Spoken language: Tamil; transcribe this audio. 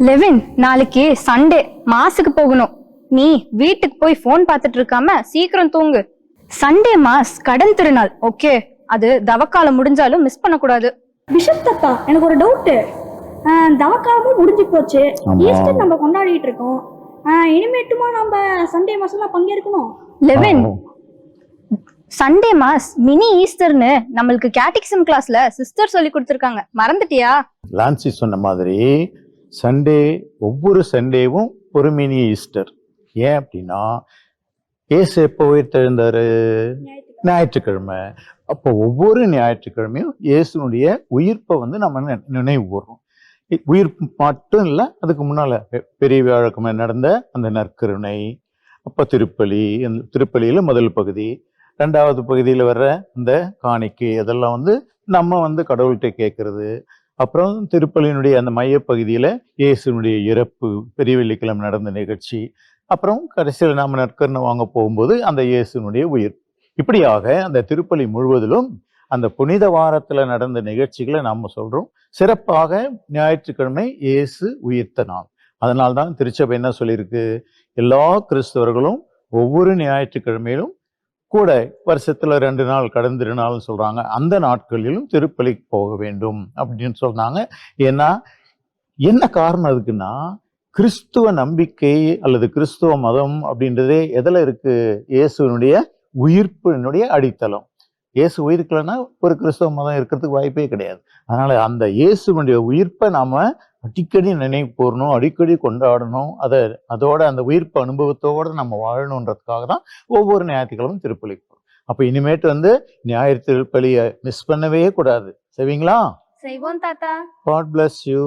லெவின், நாளைக்கு சண்டே, மாஸுக்கு போகணும். நீ வீட்டுக்கு போய் போன் பார்த்துட்டு இருக்காம சீக்கிரம் தூங்கு. சண்டே மாஸ் கடன் திருநாள், ஓகே? அது தவக்காலம் முடிஞ்சாலும் மிஸ் பண்ணக்கூடாது. பிஷப் தாத்தா, எனக்கு ஒரு டவுட்டு. தவக்காலமும் முடிஞ்சு போச்சு, ஈஸ்டர் நம்ம கொண்டாடிட்டு இருக்கோம். இனிமேட்டுமா நம்ம சண்டே மாசம் பங்கேற்கணும்? லெவின், சண்டே மாஸ் மினி ஈஸ்டர்னு நம்மளுக்கு கேட்டிக்ஸம் கிளாஸ்ல சிஸ்டர் சொல்லி கொடுத்துருக்காங்க, மறந்துட்டியா? லான்சி சொன்ன மாதிரி சண்டே, ஒவ்வொரு சண்டேவும் ஒரு மினி ஈஸ்டர். ஏன் அப்படின்னா ஏசு எப்போ உயிர்த்தெழுந்தாரு? ஞாயிற்றுக்கிழமை. அப்போ ஒவ்வொரு ஞாயிற்றுக்கிழமையும் இயேசுனுடைய உயிர்ப்பை நம்ம நினைவு கூர்றோம். உயிர்ப்பு மட்டும் இல்லை, அதுக்கு முன்னால பெரிய வியாழக்கிழமை நடந்த அந்த நற்கருணை, அப்போ திருப்பலி, அந்த திருப்பலியில முதல் பகுதி, ரெண்டாவது பகுதியில் வர்ற இந்த காணிக்கை, அதெல்லாம் நம்ம கடவுள்கிட்ட கேட்கறது. அப்புறம் திருப்பலியினுடைய அந்த மையப்பகுதியில இயேசுனுடைய இறப்பு, பெரிய வெள்ளிக்கிழமை நடந்த நிகழ்ச்சி. அப்புறம் கடைசியில் நாம நற்கருணை வாங்க போகும்போது அந்த இயேசுனுடைய உயிர். இப்படியாக அந்த திருப்பலி முழுவதிலும் அந்த புனித வாரத்துல நடந்த நிகழ்ச்சிகளை நாம சொல்றோம். சிறப்பாக ஞாயிற்றுக்கிழமை இயேசு உயிர்த்த நாள். அதனால்தான் திருச்சபை என்ன சொல்லியிருக்கு? எல்லா கிறிஸ்தவர்களும் ஒவ்வொரு ஞாயிற்றுக்கிழமையிலும் கூட வருஷத்துல 2 நாள் கடன் திருநாள்னு சொல்றாங்க, அந்த நாட்களிலும் திருப்பலிக்கு போக வேண்டும் அப்படின்னு சொன்னாங்க. ஏன்னா என்ன காரணம் அதுக்குன்னா, கிறிஸ்துவ நம்பிக்கை அல்லது கிறிஸ்துவ மதம் அப்படின்றதே எதுல இருக்கு? இயேசுனுடைய உயிர்ப்பினுடைய அடித்தளம். இயேசு உயிர்க்கலைன்னா ஒரு கிறிஸ்தவ மதம் இருக்கிறதுக்கு வாய்ப்பே கிடையாது. அதனால அந்த இயேசுனுடைய உயிர்ப்பை நாம அடிக்கடி நினைவு கூறணும், அடிக்கடி கொண்டாடணும். அதோட அந்த உயிர்ப்பு அனுபவத்தோட நம்ம வாழணுன்றதுக்காக தான் ஒவ்வொரு ஞாயிற்றுக்கிழமும் திருப்பலி போறோம். அப்ப இனிமேட்டு ஞாயிறு திருப்பலியை மிஸ் பண்ணவே கூடாது. சரிங்களா? செய்வோம் தாத்தா. God bless you.